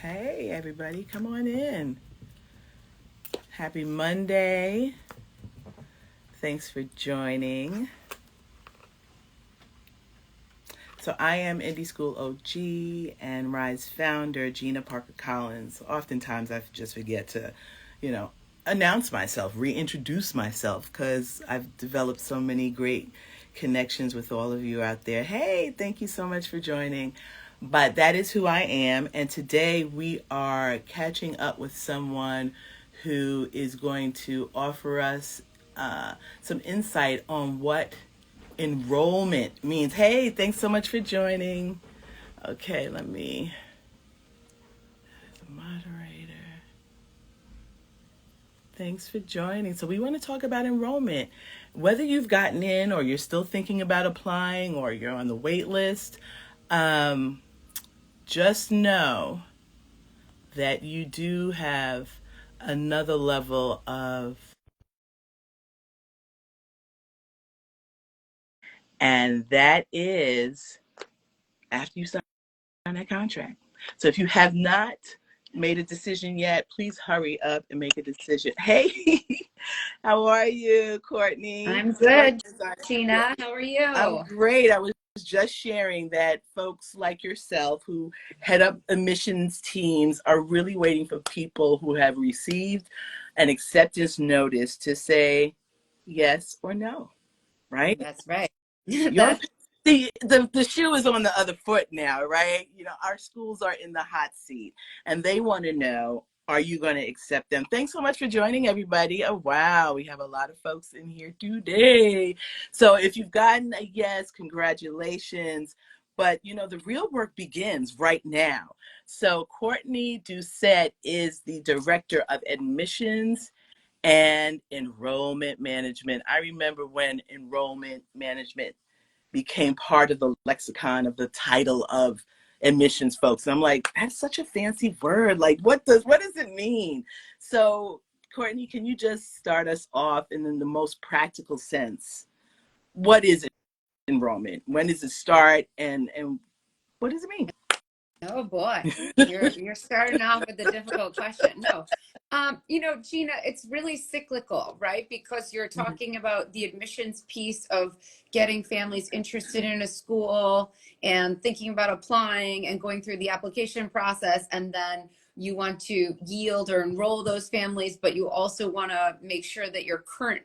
Hey, everybody, come on in. Happy Monday. Thanks for joining. So, I am Indie School OG and Rise founder, Gina Parker Collins. Oftentimes, I just forget to, you know, announce myself, reintroduce myself, because I've developed so many great connections with all of you out there. Hey, thank you so much for joining. But that is who I am. And today we are catching up with someone who is going to offer us some insight on what enrollment means. Hey, thanks so much for joining. Okay, let me, as a moderator, thanks for joining. So we want to talk about enrollment. Whether you've gotten in or you're still thinking about applying or you're on the wait list, just know that you do have another level of, and that is after you sign that contract. So if you have not made a decision yet, please hurry up and make a decision. Hey, how are you, Courtney? I'm good, Yeah, Gina. How are I'm you? great. I was just sharing that folks like yourself who head up admissions teams are really waiting for people who have received an acceptance notice to say yes or no, right? That's right. Your That's the shoe is on the other foot now, right? Our schools are in the hot seat and they want to know, are you going to accept them? Thanks so much for joining, everybody. Oh, wow. We have a lot of folks in here today. So if you've gotten a yes, congratulations. But, the real work begins right now. So Courtney Doucette is the director of admissions and enrollment management. I remember when enrollment management became part of the lexicon of the title of admissions folks. And I'm like, that's such a fancy word. Like, what does it mean? So, Courtney, can you just start us off in the most practical sense? What is enrollment? When does it start? And what does it mean? oh boy. You're starting off with a difficult question. No. Gina, it's really cyclical, right? Because you're talking about the admissions piece of getting families interested in a school and thinking about applying and going through the application process, and then you want to yield or enroll those families, but you also want to make sure that your current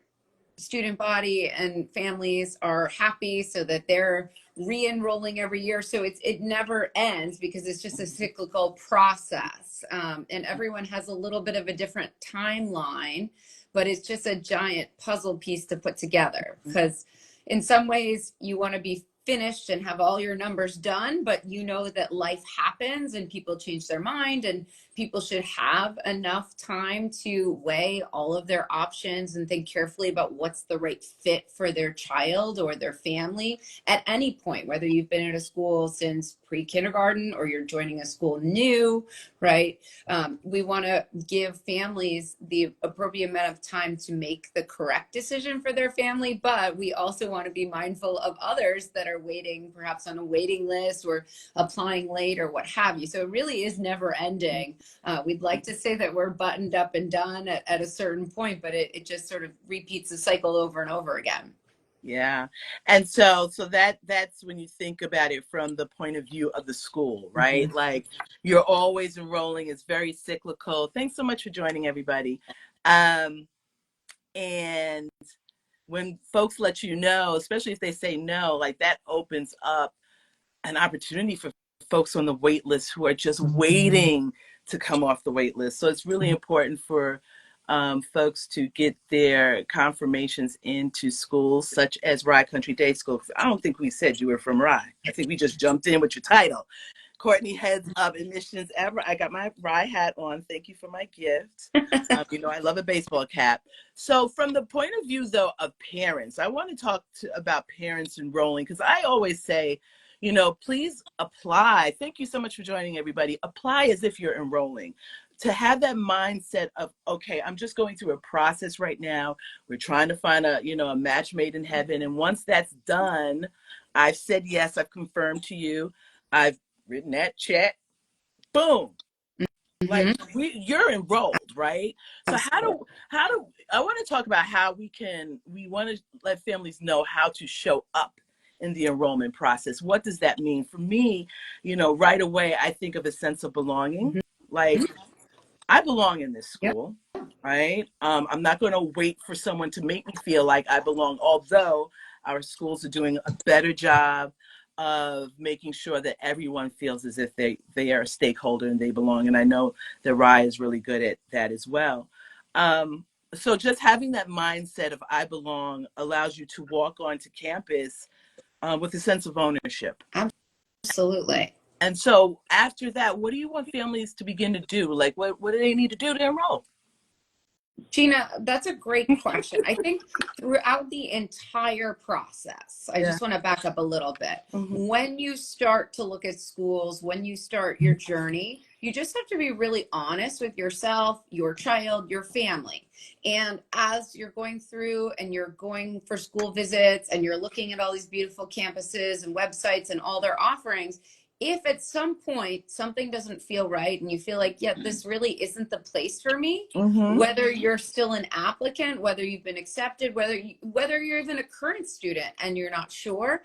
student body and families are happy so that they're re-enrolling every year. So it never ends because it's just a cyclical process, and everyone has a little bit of a different timeline, but it's just a giant puzzle piece to put together, because in some ways you want to be finished and have all your numbers done, but you know that life happens and people change their mind, and people should have enough time to weigh all of their options and think carefully about what's the right fit for their child or their family at any point, whether you've been at a school since pre-kindergarten or you're joining a school new, right? We want to give families the appropriate amount of time to make the correct decision for their family, but we also want to be mindful of others that are waiting, perhaps on a waiting list or applying late or what have you. So it really is never ending. We'd like to say that we're buttoned up and done at a certain point, but it just sort of repeats the cycle over and over again. Yeah. And so that's when you think about it from the point of view of the school, right? Mhm. Like you're always enrolling, it's very cyclical. Thanks so much for joining, everybody. Um, and when folks let you know, especially if they say no, like that opens up an opportunity for folks on the wait list who are just waiting to come off the wait list. So it's really important for folks to get their confirmations into schools such as Rye Country Day School. I don't think we said you were from Rye. I think we just jumped in with your title. Courtney heads up admissions ever. I got my Rye hat on. Thank you for my gift. I love a baseball cap. So from the point of view, though, of parents, I want to talk about parents enrolling, because I always say, please apply. Thank you so much for joining, everybody. Apply as if you're enrolling. To have that mindset of, okay, I'm just going through a process right now. We're trying to find a match made in heaven. And once that's done, I've said yes, I've confirmed to you. I've written that check. Boom. Like Mm-hmm. you're enrolled, right? So Absolutely. how do I want to talk about how we want to let families know how to show up in the enrollment process. What does that mean? For me, right away I think of a sense of belonging. Mm-hmm. Like I belong in this Yep. school, right? I'm not going to wait for someone to make me feel like I belong, although our schools are doing a better job of making sure that everyone feels as if they are a stakeholder and they belong. And I know that Rye is really good at that as well. Um, so just having that mindset of I belong allows you to walk onto campus with a sense of ownership. Absolutely. And so after that, what do you want families to begin to do? Like, what do they need to do to enroll? Gina, that's a great question. I think throughout the entire process, I Yeah. just want to back up a little bit. Mm-hmm. When you start to look at schools, when you start your journey, you just have to be really honest with yourself, your child, your family. And as you're going through and you're going for school visits and you're looking at all these beautiful campuses and websites and all their offerings, if at some point something doesn't feel right and you feel like, yeah, this really isn't the place for me, Mm-hmm. whether you're still an applicant, whether you've been accepted, whether you're even a current student and you're not sure,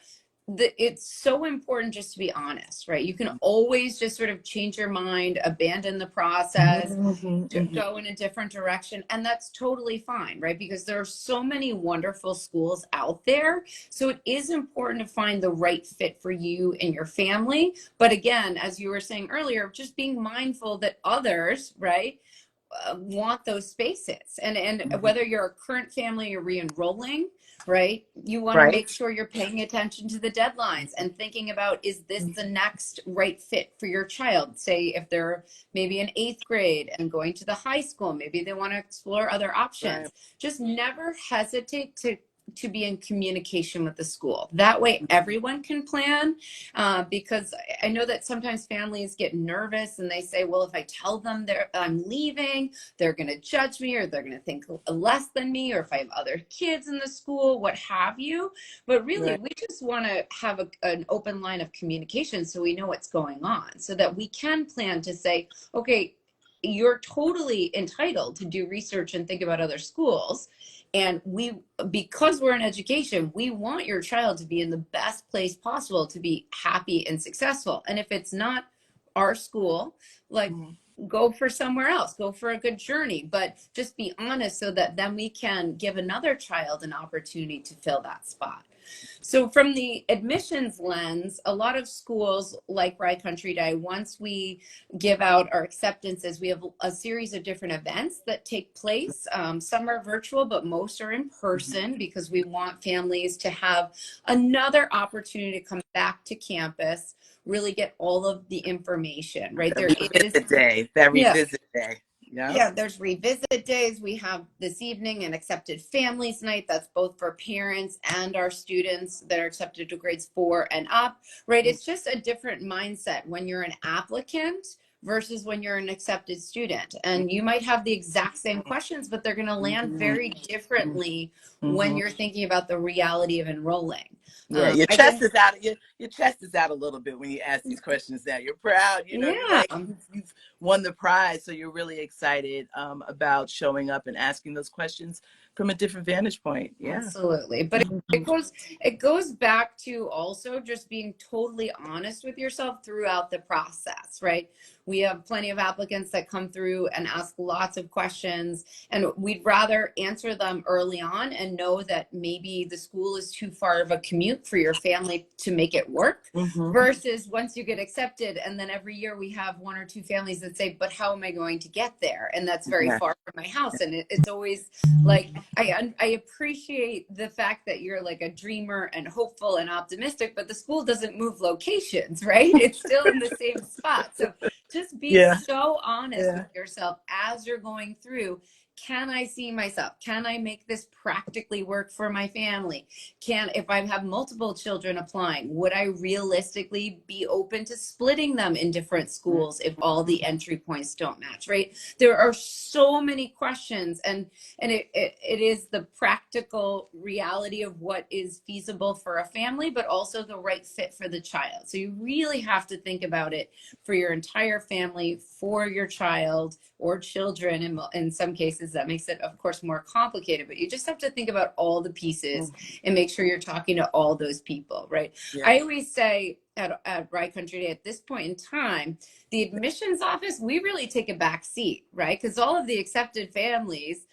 it's so important just to be honest, right? You can always just sort of change your mind, abandon the process, Mm-hmm. to Mm-hmm. go in a different direction, and that's totally fine, right? Because there are so many wonderful schools out there. So it is important to find the right fit for you and your family. But again, as you were saying earlier, just being mindful that others, right, want those spaces, and Mm-hmm. whether you're a current family or re-enrolling, right, you want to Right. make sure you're paying attention to the deadlines and thinking about, is this the next right fit for your child? Say if they're maybe in 8th grade and going to the high school, maybe they want to explore other Right. options. Just never hesitate to be in communication with the school. That way everyone can plan, because I know that sometimes families get nervous and they say, well, if I tell them I'm leaving, they're going to judge me, or they're going to think less than me, or if I have other kids in the school, what have you. But really, Right. we just want to have an open line of communication so we know what's going on, so that we can plan to say, okay, you're totally entitled to do research and think about other schools. And because we're in education, we want your child to be in the best place possible to be happy and successful. And if it's not our school, like, Mm-hmm. go for somewhere else, go for a good journey, but just be honest so that then we can give another child an opportunity to fill that spot. So from the admissions lens, a lot of schools like Rye Country Day, once we give out our acceptances, we have a series of different events that take place. Some are virtual, but most are in person, because we want families to have another opportunity to come back to campus, really get all of the information, right? That There is, revisit day. That yeah. revisit day. Yeah. Yeah, there's revisit days. We have this evening an accepted families night. That's both for parents and our students that are accepted to grades 4 and up, right? It's just a different mindset when you're an applicant versus when you're an accepted student. And you might have the exact same questions, but they're going to land Mm-hmm. very differently when Mm-hmm. you're thinking about the reality of enrolling. Yeah, your I chest think, is out. Your chest is out a little bit when you ask these questions. Now you're proud. You're yeah. like you've won the prize, so you're really excited about showing up and asking those questions from a different vantage point. Yeah. Absolutely. But Mm-hmm. it goes back to also just being totally honest with yourself throughout the process, right? We have plenty of applicants that come through and ask lots of questions, and we'd rather answer them early on and know that maybe the school is too far of a commute for your family to make it work, Mm-hmm. versus once you get accepted, and then every year we have 1 or 2 families that say, but how am I going to get there? And that's very Yeah. far from my house. And it's always like, I appreciate the fact that you're like a dreamer and hopeful and optimistic, but the school doesn't move locations, right? It's still in the same spot. So just be Yeah. so honest with Yeah. yourself as you're going through. can I see myself? Can I make this practically work for my family? If I have multiple children applying, would I realistically be open to splitting them in different schools if all the entry points don't match, right? There are so many questions, and it is the practical reality of what is feasible for a family, but also the right fit for the child. So you really have to think about it for your entire family, for your child or children. In some cases, that makes it, of course, more complicated, but you just have to think about all the pieces and make sure you're talking to all those people, right? Yeah. I always say at Ride Country Day, at this point in time, the admissions office, we really take a back seat, right? Because all of the accepted families,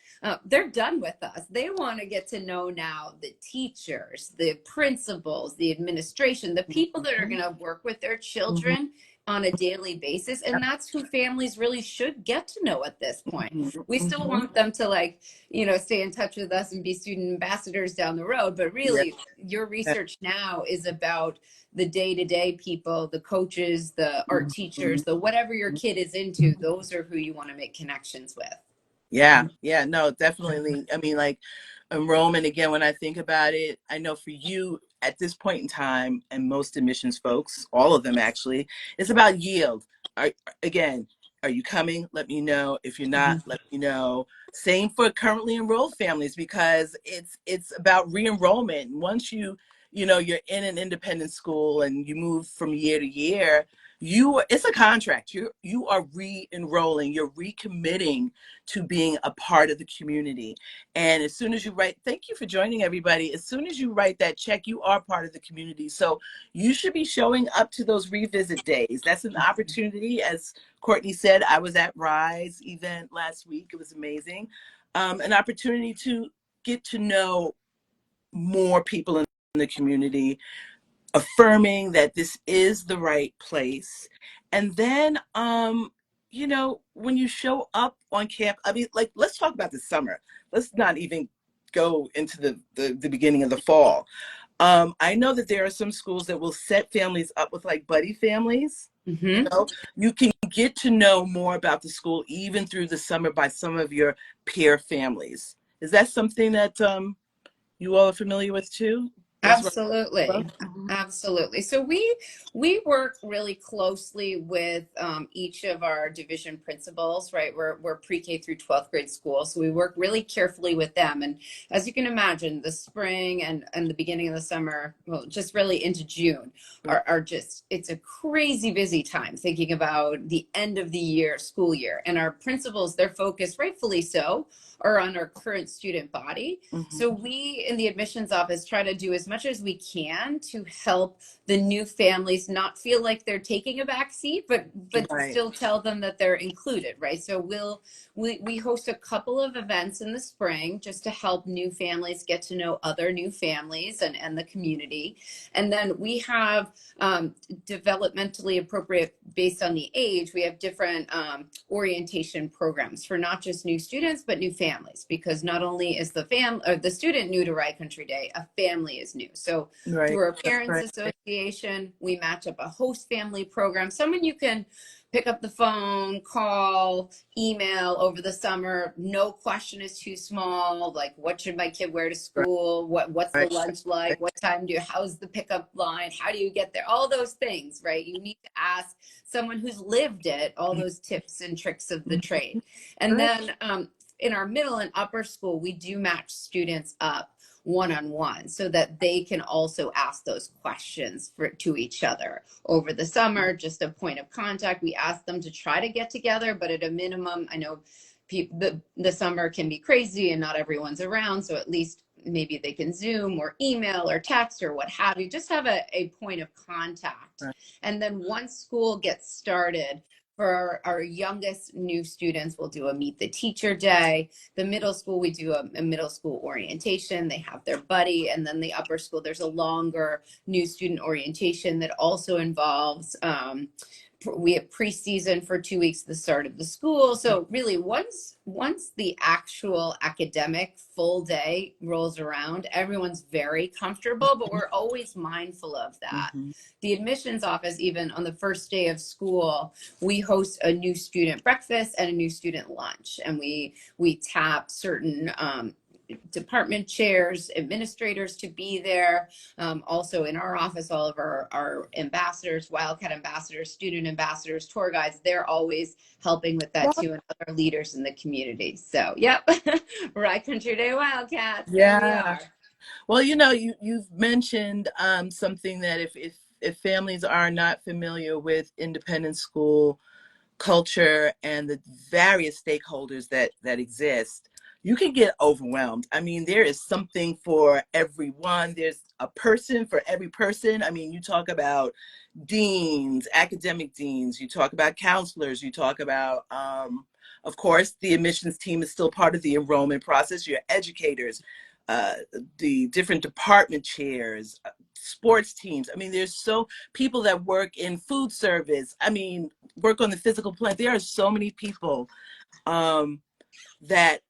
they're done with us. They want to get to know now the teachers, the principals, the administration, the people that are going to work with their children on a daily basis. And that's who families really should get to know at this point. We still want them to, like, you know, stay in touch with us and be student ambassadors down the road. But really, your research now is about the day-to-day people, the coaches, the art teachers, the whatever your kid is into. Those are who you want to make connections with. Yeah, yeah, no, definitely. I mean, like, enrollment, again, when I think about it, I know for you at this point in time, and most admissions folks, all of them actually, it's about yield. Are, again, are you coming? Let me know. If you're not, let me know. Same for currently enrolled families, because it's about re-enrollment. Once you're in an independent school and you move from year to year, it's a contract. You are re-enrolling, you're recommitting to being a part of the community. And as soon as you write, thank you for joining, everybody. As soon as you write that check, you are part of the community. So you should be showing up to those revisit days. That's an opportunity. As Courtney said, I was at Rise event last week. It was amazing. An opportunity to get to know more people in the community, affirming that this is the right place. And then, when you show up on camp, I mean, like, let's talk about the summer. Let's not even go into the beginning of the fall. I know that there are some schools that will set families up with, like, buddy families. You can get to know more about the school even through the summer by some of your peer families. Is that something that you all are familiar with too? That's what. Absolutely. Absolutely. So we work really closely with each of our division principals, right? We're pre-K through 12th grade school. So we work really carefully with them. And as you can imagine, the spring and the beginning of the summer, well, just really into June are just, it's a crazy busy time thinking about the end of the year, school year. And our principals, their focus, rightfully so, are on our current student body. So we in the admissions office try to do as much as we can to help the new families not feel like they're taking a back seat, but still tell them that they're included, right? So we host a couple of events in the spring just to help new families get to know other new families and the community. And then we have developmentally appropriate, based on the age, we have different orientation programs for not just new students, but new families, because not only is the student new to Ride Country Day, a family is new. So through our Parents Association, we match up a host family program, someone you can pick up the phone, call, email over the summer. No question is too small. Like, what should my kid wear to school? What's the lunch like? What time how's the pickup line? How do you get there? All those things, right? You need to ask someone who's lived it, all those tips and tricks of the trade. And then in our middle and upper school, we do match students up one-on-one so that they can also ask those questions to each other over the summer. Just a point of contact. We ask them to try to get together, but at a minimum, I know the summer can be crazy and not everyone's around, so at least maybe they can Zoom or email or text or what have you. Just have a point of contact. And then once school gets started, for our youngest new students, we'll do a Meet the Teacher Day. The middle school, we do a middle school orientation. They have their buddy. And then the upper school, there's a longer new student orientation that also involves we have preseason for 2 weeks at the start of the school. So really once the actual academic full day rolls around, everyone's very comfortable, but we're always mindful of that. Mm-hmm. The admissions office, even on the first day of school, we host a new student breakfast and a new student lunch, and we tap certain department chairs, administrators to be there. Also in our office, all of our ambassadors, Wildcat ambassadors, student ambassadors, tour guides, they're always helping with that too, and other leaders in the community. So, yep, Rye Country Day Wildcats, there we Yeah. are. Well, you've mentioned something that if families are not familiar with independent school culture and the various stakeholders that exist, you can get overwhelmed. I mean, there is something for everyone. There's a person for every person. I mean, you talk about deans, academic deans, you talk about counselors, you talk about, of course, the admissions team is still part of the enrollment process, your educators, the different department chairs, sports teams. I mean, there's so people that work in food service. I mean, work on the physical plant. There are so many people that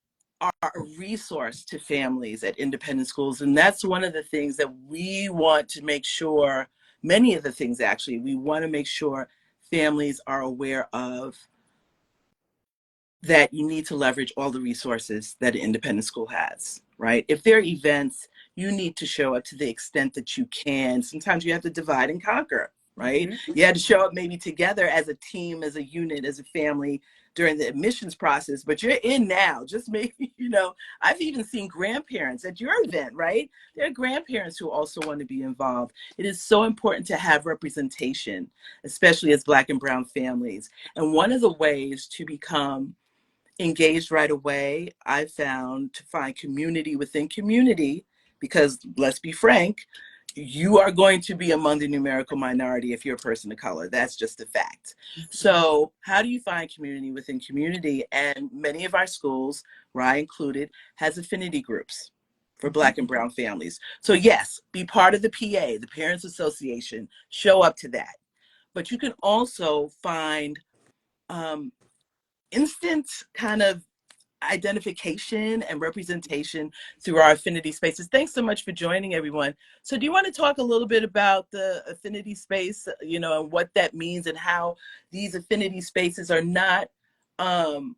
are a resource to families at independent schools. And that's one of the things that we want to make sure, many of the things actually, we want to make sure families are aware of, that you need to leverage all the resources that an independent school has, right? If there are events, you need to show up to the extent that you can. Sometimes you have to divide and conquer, right? Mm-hmm. You had to show up maybe together as a team, as a unit, as a family during the admissions process, but you're in now. Just maybe, I've even seen grandparents at your event, right? There are grandparents who also want to be involved. It is so important to have representation, especially as Black and Brown families. And one of the ways to become engaged right away, I found, to find community within community, because let's be frank, you are going to be among the numerical minority if you're a person of color. That's just a fact. So how do you find community within community? And many of our schools, Rye included, has affinity groups for Black and Brown families. So yes, be part of the PA, the Parents Association, show up to that. But you can also find instant kind of identification and representation through our affinity spaces. Thanks so much for joining, everyone. So do you want to talk a little bit about the affinity space, and what that means, and how these affinity spaces are not in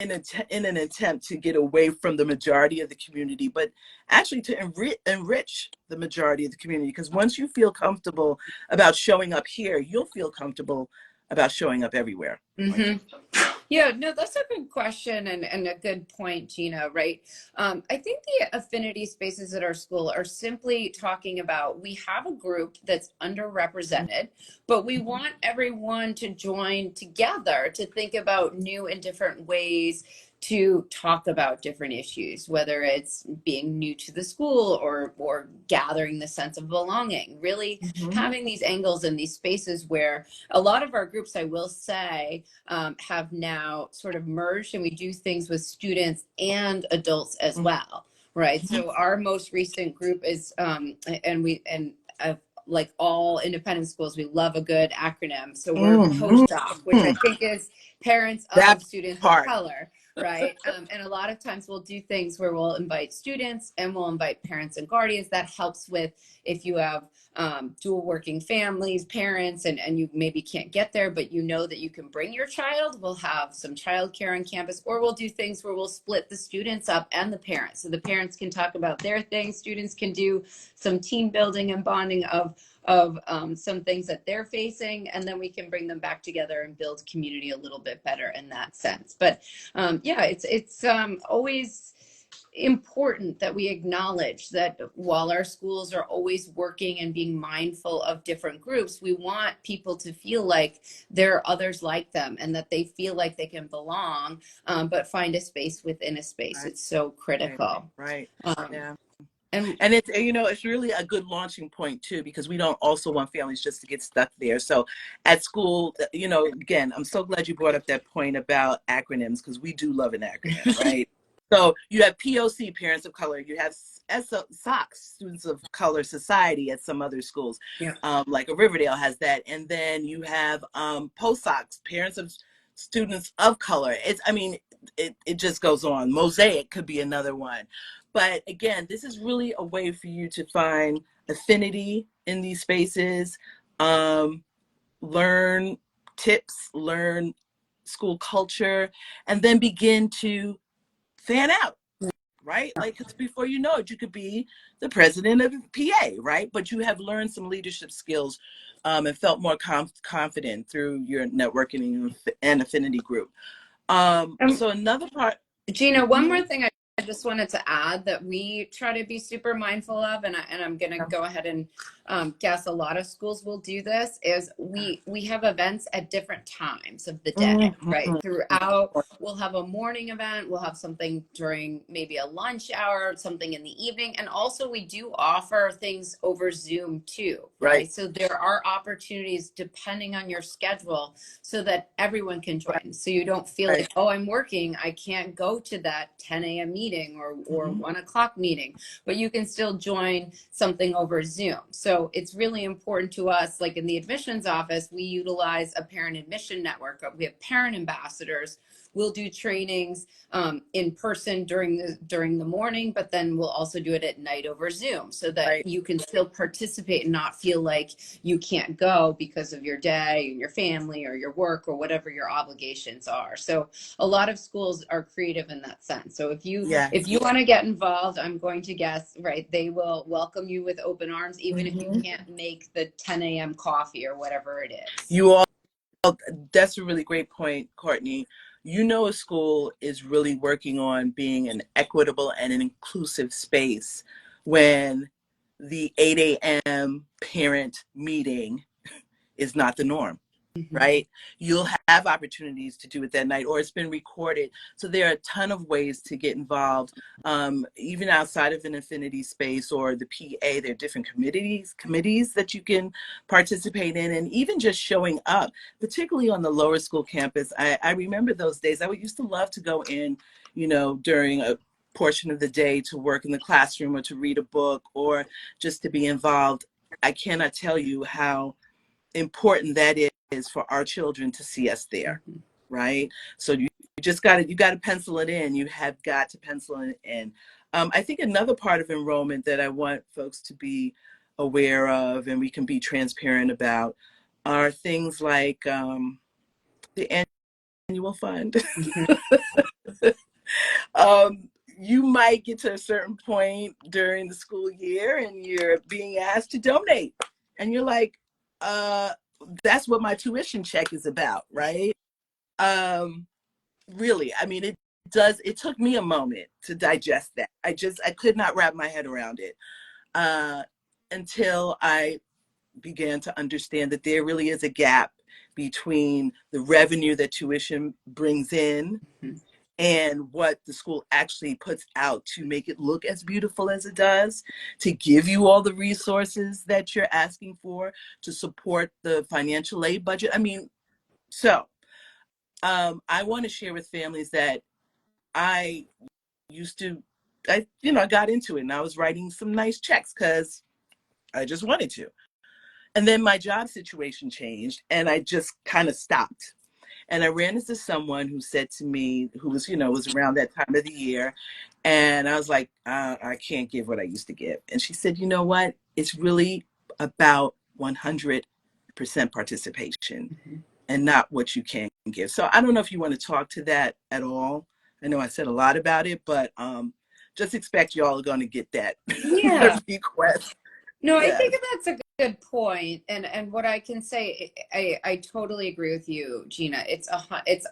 an attempt to get away from the majority of the community, but actually to enrich the majority of the community? Because once you feel comfortable about showing up here, you'll feel comfortable about showing up everywhere. Mm-hmm. Yeah, no, that's a good question and a good point, Gina, right? I think the affinity spaces at our school are simply talking about, we have a group that's underrepresented, but we want everyone to join together to think about new and different ways to talk about different issues, whether it's being new to the school or gathering the sense of belonging, really having these angles in these spaces where a lot of our groups, I will say, have now sort of merged, and we do things with students and adults as well, right? So our most recent group is, like all independent schools, we love a good acronym. So we're POSTOP, which I think is Parents That of Students of part. Color, right? And a lot of times we'll do things where we'll invite students and we'll invite parents and guardians. That helps with if you have dual working families, parents, and you maybe can't get there, but you know that you can bring your child. We'll have some childcare on campus, or we'll do things where we'll split the students up and the parents. So the parents can talk about their things, students can do some team building and bonding of some things that they're facing, and then we can bring them back together and build community a little bit better in that sense. But yeah, it's always important that we acknowledge that while our schools are always working and being mindful of different groups, we want people to feel like there are others like them and that they feel like they can belong, but find a space within a space. Right. It's so critical. Right. Yeah. And it's really a good launching point too, because we don't also want families just to get stuck there. So at school, again, I'm so glad you brought up that point about acronyms, because we do love an acronym, right? So you have POC, parents of color. You have SOX, students of color society at some other schools, Yeah. like a Riverdale has that. And then you have POSOX, parents of students of color. I mean, it just goes on. Mosaic could be another one. But again, this is really a way for you to find affinity in these spaces, learn tips, learn school culture, and then begin to fan out, right? Like, because before you know it, you could be the president of PA, right? But you have learned some leadership skills, and felt more confident through your networking and affinity group. So another part. Gina, one more Mhm. thing I just wanted to add that we try to be super mindful of, and I'm going to go ahead and guess a lot of schools will do this, is we have events at different times of the day, right? Mhm. Throughout, we'll have a morning event, we'll have something during maybe a lunch hour, something in the evening, and also we do offer things over Zoom too, Right. right? So there are opportunities depending on your schedule so that everyone can Right. join. So you don't feel Right. like, oh, I'm working, I can't go to that 10 a.m. meeting or 1 o'clock meeting, but you can still join something over Zoom. So it's really important to us, like in the admissions office, we utilize a parent admission network. We have parent ambassadors. We'll do trainings in person during the morning, but then we'll also do it at night over Zoom so that Right. you can still participate and not feel like you can't go because of your day and your family or your work or whatever your obligations are. So a lot of schools are creative in that sense. So Yeah. if you want to get involved, I'm going to guess, right, they will welcome you with open arms, even if you can't make the 10 a.m. coffee or whatever it is. You all, that's a really great point, Courtney. You know, a school is really working on being an equitable and an inclusive space when the 8 a.m. parent meeting is not the norm, right? You'll have opportunities to do it that night, or it's been recorded. So there are a ton of ways to get involved, even outside of an affinity space or the PA. There are different committees that you can participate in, and even just showing up, particularly on the lower school campus. I remember those days. I used to love to go in, during a portion of the day to work in the classroom or to read a book or just to be involved. I cannot tell you how important that is for our children to see us there, right? So you just got to pencil it in. You have got to pencil it in. I think another part of enrollment that I want folks to be aware of, and we can be transparent about, are things like the annual fund. You might get to a certain point during the school year and you're being asked to donate. And you're like, uh, that's what my tuition check is about, right? Um, really, I mean, it took me a moment to digest that. I could not wrap my head around it until I began to understand that there really is a gap between the revenue that tuition brings in and what the school actually puts out to make it look as beautiful as it does, to give you all the resources that you're asking for, to support the financial aid budget. I mean, so I want to share with families that I used to, I got into it and I was writing some nice checks because I just wanted to. And then my job situation changed and I just kind of stopped. And I ran into someone who said to me, who was, was around that time of the year. And I was like, I can't give what I used to give. And she said, you know what? It's really about 100% participation and not what you can give. So I don't know if you want to talk to that at all. I know I said a lot about it, but just expect y'all are going to get that Yeah. request. No, I Yes. think that's a good point. And what I can say, I totally agree with you, Gina. It's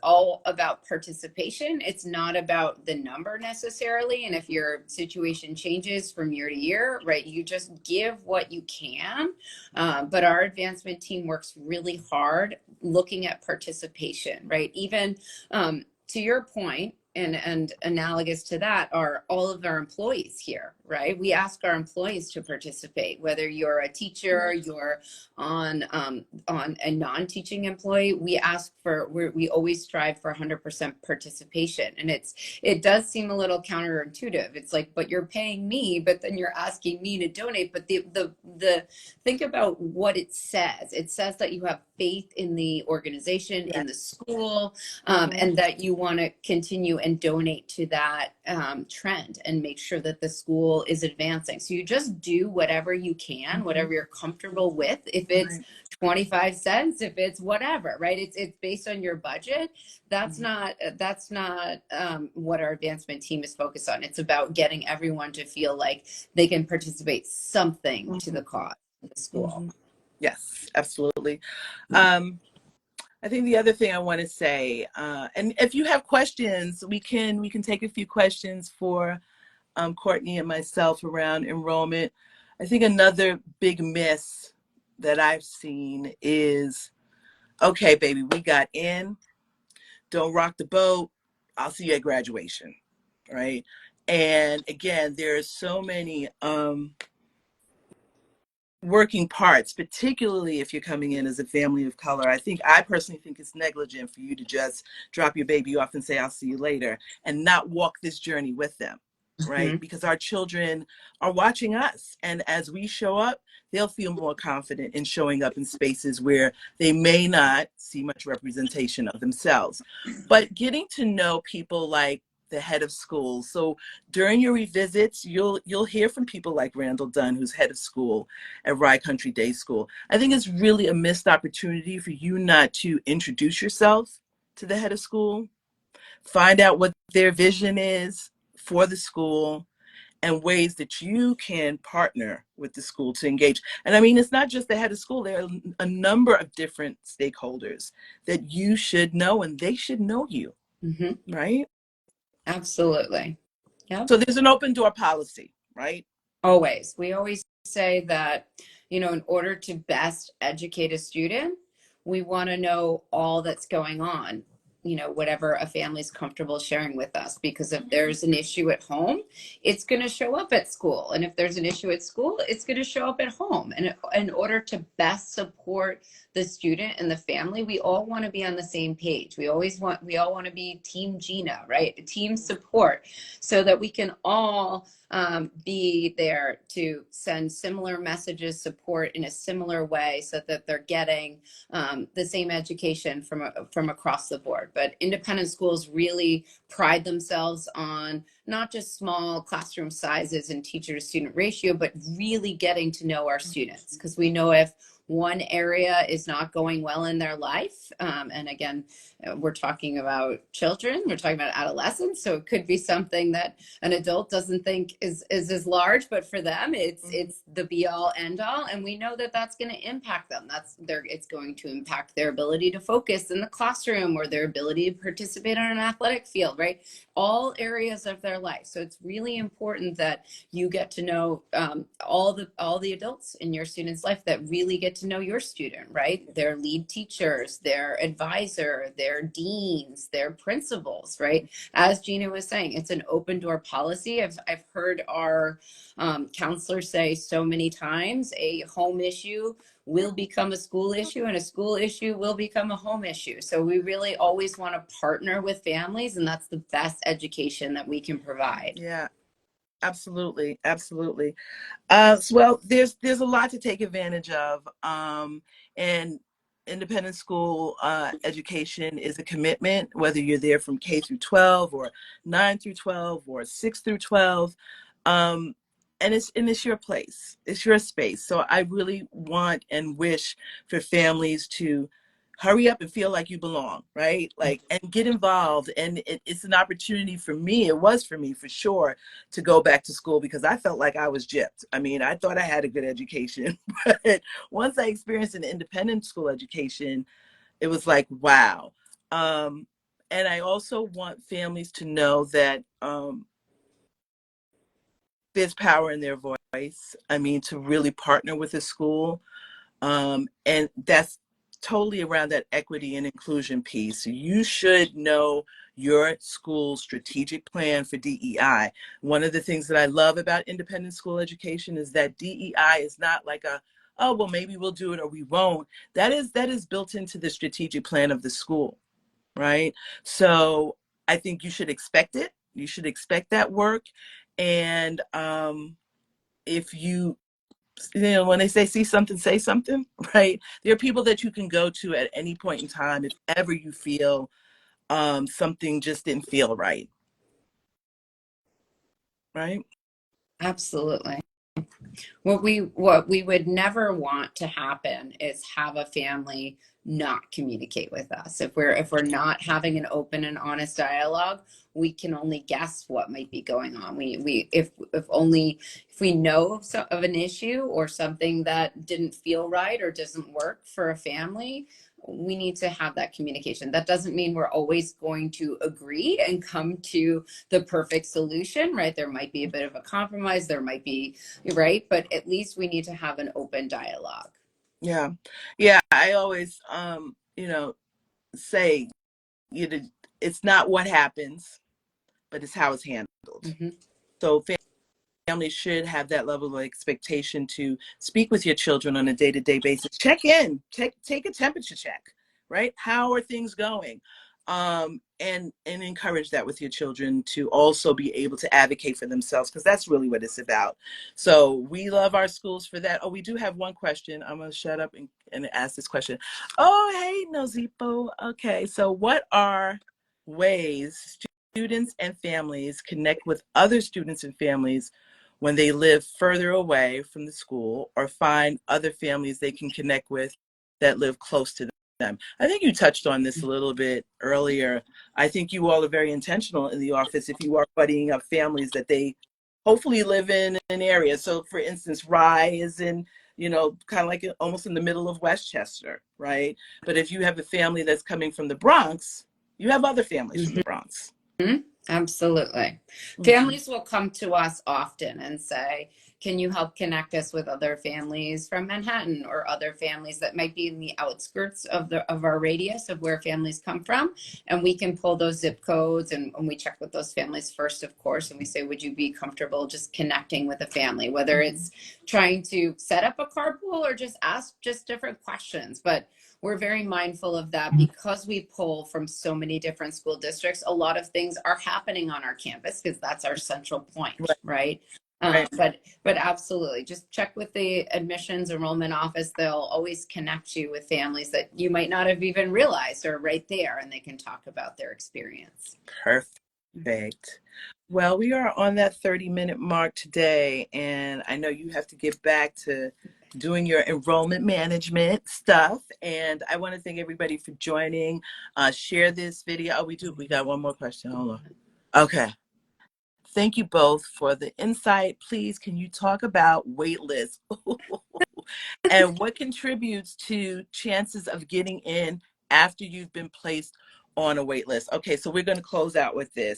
all about participation. It's not about the number necessarily. And if your situation changes from year to year, right, you just give what you can. But our advancement team works really hard looking at participation, right? Even to your point, and analogous to that are all of our employees here, right? We ask our employees to participate, whether you're a teacher, you're on a non-teaching employee. We ask for, we always strive for 100% participation, and it does seem a little counterintuitive. It's like, but you're paying me, but then you're asking me to donate. But the think about what it says. It says that you have faith in the organization, Yeah. in the school, Mhm. and that you want to continue and donate to that trend and make sure that the school is advancing. So you just do whatever you can, whatever you're comfortable with. If it's Right. 25 cents, if it's whatever, right? It's based on your budget. That's Mhm. not what our advancement team is focused on. It's about getting everyone to feel like they can participate something to the Mhm. cause of the school. Mhm. Yes, absolutely. Um, I think the other thing I want to say, and if you have questions, we can take a few questions for Courtney and myself around enrollment. I think another big miss that I've seen is, okay, baby, we got in. Don't rock the boat. I'll see you at graduation, right? And again, there's so many working parts, particularly if you're coming in as a family of color. I personally think it's negligent for you to just drop your baby off and say, I'll see you later, and not walk this journey with them, right? Mhm. Because our children are watching us. And as we show up, they'll feel more confident in showing up in spaces where they may not see much representation of themselves. But getting to know people like the head of school. So during your revisits, you'll hear from people like Randall Dunn, who's head of school at Rye Country Day School. I think it's really a missed opportunity for you not to introduce yourself to the head of school, find out what their vision is for the school, and ways that you can partner with the school to engage. And I mean, it's not just the head of school, there are a number of different stakeholders that you should know, and they should know you, Mhm. right? Absolutely. Yep. So there's an open door policy, right? Always. We always say that, in order to best educate a student, we want to know all that's going on, whatever a family's comfortable sharing with us. Because if there's an issue at home, it's going to show up at school. And if there's an issue at school, it's going to show up at home. And in order to best support the student and the family, we all want to be on the same page. We all want to be Team Gina, right? Team support, so that we can all be there to send similar messages, support in a similar way, so that they're getting the same education from across the board. But independent schools really pride themselves on not just small classroom sizes and teacher to student ratio, but really getting to know our students, because we know if one area is not going well in their life, and again, we're talking about children, we're talking about adolescents, so it could be something that an adult doesn't think is as large, but for them Mhm. it's the be all end all, and we know that that's going to impact them. It's going to impact their ability to focus in the classroom, or their ability to participate on an athletic field, right? All areas of their life. So it's really important that you get to know all the adults in your student's life, that really get to know your student, right? Their lead teachers, their advisor, their deans, their principals, right? As Gina was saying, it's an open door policy. I've heard our counselors say so many times, a home issue will become a school issue, and a school issue will become a home issue. So we really always want to partner with families, and that's the best education that we can provide. Yeah, absolutely, absolutely. Well, there's a lot to take advantage of, and independent school education is a commitment, whether you're there from K through 12 or 9 through 12 or 6 through 12. Um, and it's your place, it's your space. So I really want and wish for families to hurry up and feel like you belong, right? Like, and get involved. And it's an opportunity for me. It was for me, for sure, to go back to school, because I felt like I was gypped. I mean, I thought I had a good education, but once I experienced an independent school education, it was like, wow. And I also want families to know that there's power in their voice. I mean, to really partner with a school. And totally around that equity and inclusion piece. You should know your school's strategic plan for DEI. One of the things that I love about independent school education is that DEI is not like a, oh, well, maybe we'll do it or we won't. That is built into the strategic plan of the school, right? So I think you should expect it. You should expect that work. And if when they say see something, say something, right? There are people that you can go to at any point in time if ever you feel something just didn't feel right, right? Absolutely. What we would never want to happen is have a family not communicate with us. If we're not having an open and honest dialogue, we can only guess what might be going on. We if we know of an issue or something that didn't feel right or doesn't work for a family, we need to have that communication. That doesn't mean we're always going to agree and come to the perfect solution, right? There might be a bit of a compromise, there might be, right? But at least we need to have an open dialogue. Yeah. Yeah. I always, say, you know, it's not what happens, but it's how it's handled. Mm-hmm. So families should have that level of expectation to speak with your children on a day-to-day basis. Check in, take a temperature check, right? How are things going? And encourage that with your children to also be able to advocate for themselves, because that's really what it's about. So we love our schools for that. Oh, we do have one question. I'm going to shut up and ask this question. Oh, hey, Nozipo. Okay, so what are ways students and families connect with other students and families when they live further away from the school, or find other families they can connect with that live close to them? I think you touched on this a little bit earlier. I think you all are very intentional in the office if you are buddying up families that they hopefully live in an area. So for instance, Rye is in, kind of like almost in the middle of Westchester, right? But if you have a family that's coming from the Bronx, you have other families from the Bronx. Absolutely. Mm-hmm. Families will come to us often and say, can you help connect us with other families from Manhattan or other families that might be in the outskirts of our radius of where families come from? And we can pull those zip codes, and we check with those families first, of course, and we say, would you be comfortable just connecting with a family, whether it's trying to set up a carpool or just ask just different questions. But we're very mindful of that because we pull from so many different school districts. A lot of things are happening on our campus because that's our central point, right? Right. But absolutely, just check with the admissions enrollment office. They'll always connect you with families that you might not have even realized are right there, and they can talk about their experience. Perfect. Well, we are on that 30-minute mark today, and I know you have to get back to doing your enrollment management stuff. And I want to thank everybody for joining. Share this video. Oh, we got one more question. Hold on. Okay. Thank you both for the insight. Please, can you talk about wait lists and what contributes to chances of getting in after you've been placed on a wait list? Okay, so we're going to close out with this.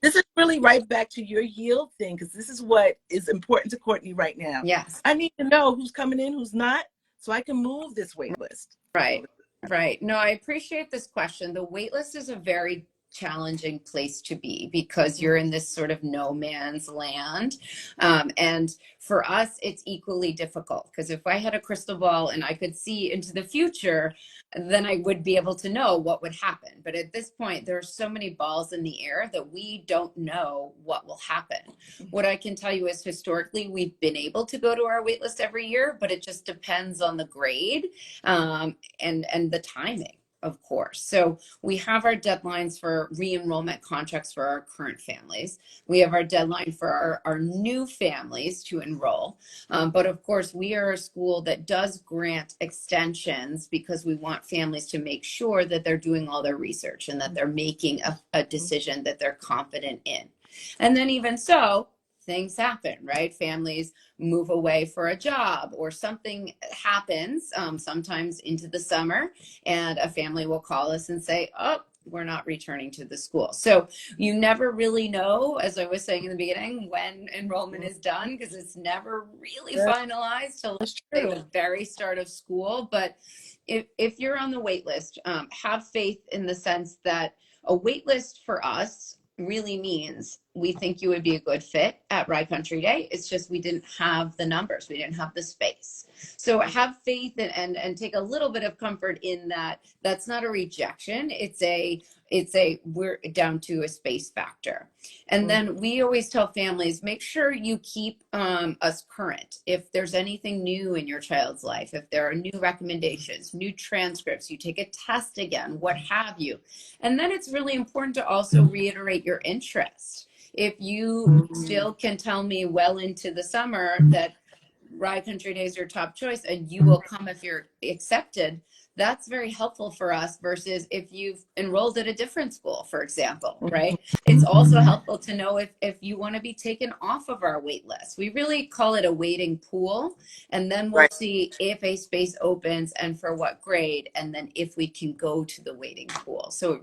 This is really right back to your yield thing, because this is what is important to Courtney right now. Yes. I need to know who's coming in, who's not, so I can move this wait list. Right. No, I appreciate this question. The wait list is a very challenging place to be because you're in this sort of no man's land. And for us, it's equally difficult because if I had a crystal ball and I could see into the future, then I would be able to know what would happen. But at this point, there are so many balls in the air that we don't know what will happen. What I can tell you is historically, we've been able to go to our wait list every year, but it just depends on the grade and the timing, of course. So we have our deadlines for re-enrollment contracts for our current families. We have our deadline for our new families to enroll. But of course, we are a school that does grant extensions because we want families to make sure that they're doing all their research and that they're making a decision that they're confident in. And then even so, things happen, right? Families move away for a job or something happens, sometimes into the summer, and a family will call us and say, oh, we're not returning to the school. So you never really know, as I was saying in the beginning, when enrollment is done, because it's never really Yeah, finalized till that's say true. the very start of school. But if you're on the wait list, have faith in the sense that a wait list for us really means we think you would be a good fit at Rye Country Day. It's just we didn't have the numbers, we didn't have the space. So have faith and take a little bit of comfort in that. That's not a rejection. It's a we're down to a space factor. And then we always tell families, make sure you keep us current. If there's anything new in your child's life, if there are new recommendations, new transcripts, you take a test again, what have you. And then it's really important to also reiterate your interest. If you still can tell me well into the summer that Rye Country Day is your top choice and you will come if you're accepted, that's very helpful for us versus if you've enrolled at a different school, for example, right? It's also helpful to know if you want to be taken off of our wait list. We really call it a waiting pool, and then we'll Right. see if a space opens and for what grade, and then if we can go to the waiting pool. So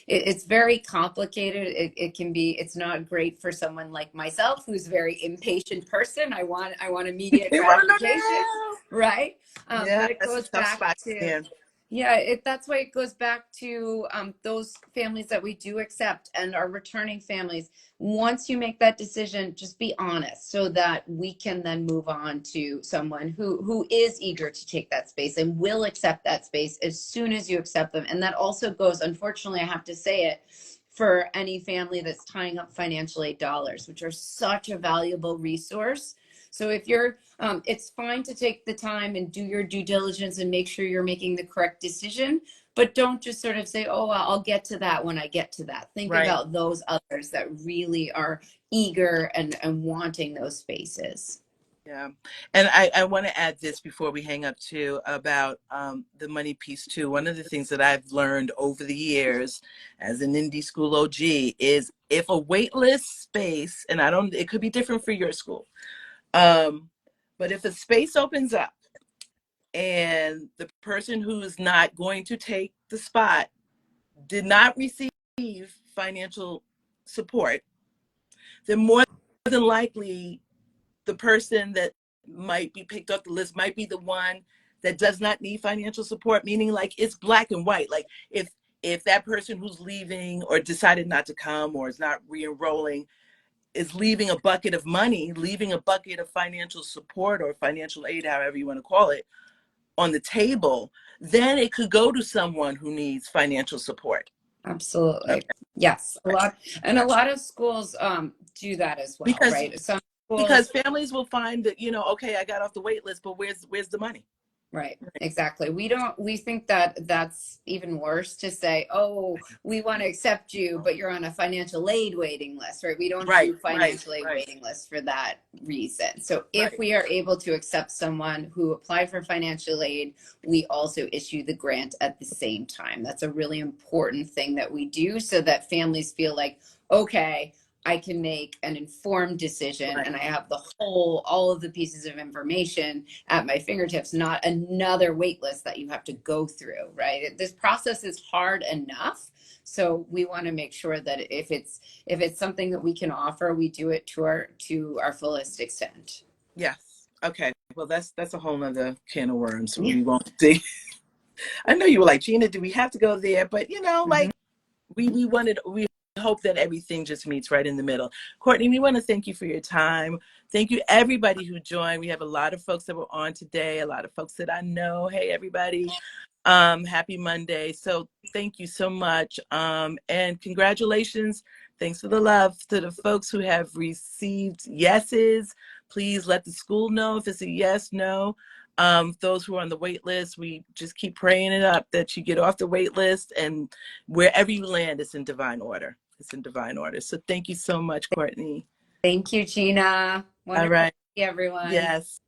it's very complicated. It can be, it's not great for someone like myself who's a very impatient person. I want immediate You want to know gratification, right? now? Yeah, But it that's a goes tough back spot to be to, in. yeah, that's why it goes back to those families that we do accept and our returning families. Once you make that decision, just be honest so that we can then move on to someone who is eager to take that space and will accept that space as soon as you accept them. And that also goes, unfortunately, I have to say it, for any family that's tying up financial aid dollars, which are such a valuable resource. So if you're, it's fine to take the time and do your due diligence and make sure you're making the correct decision, but don't just sort of say, oh, well, I'll get to that when I get to that. Think Right. about those others that really are eager and wanting those spaces. Yeah. And I want to add this before we hang up too about the money piece too. One of the things that I've learned over the years as an indie school OG is if a waitlist space, and it could be different for your school, but if a space opens up and the person who's not going to take the spot did not receive financial support, then more than likely the person that might be picked off the list might be the one that does not need financial support, meaning like it's black and white. Like if that person who's leaving or decided not to come or is not re-enrolling is leaving a bucket of money, leaving a bucket of financial support or financial aid, however you want to call it, on the table, then it could go to someone who needs financial support. Absolutely. Okay. Yes. A Right. lot, and a Gotcha. lot of schools do that as well, Because right? Some because schools. families will find that, okay, I got off the wait list, but where's the money? Right, exactly. We think that that's even worse to say, oh, we want to accept you, but you're on a financial aid waiting list, right? We don't Right, do right, financial aid right, waiting lists for that reason. So if right. we are able to accept someone who applied for financial aid, we also issue the grant at the same time. That's a really important thing that we do so that families feel like, okay, I can make an informed decision Right. and I have all of the pieces of information at my fingertips, not another wait list that you have to go through, right? This process is hard enough. So we want to make sure that if it's something that we can offer, we do it to our fullest extent. Yes. Okay. Well, that's a whole nother can of worms. So Yeah. we won't see. I know you were like, Gina, do we have to go there? But Mhm. like we hope that everything just meets right in the middle. Courtney, we want to thank you for your time. Thank you everybody who joined. We have a lot of folks that were on today, a lot of folks that I know. Hey everybody. Happy Monday. So thank you so much. And congratulations. Thanks for the love to the folks who have received yeses. Please let the school know if it's a yes, no. Those who are on the wait list, we just keep praying it up that you get off the wait list, and wherever you land, it's in divine order. It's in divine order. So thank you so much, Courtney. Thank you, Gina. All Wonderful to right. see everyone. Yes.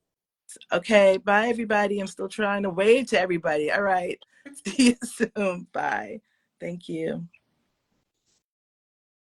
Okay. Bye, everybody. I'm still trying to wave to everybody. All right. See you soon. Bye. Thank you.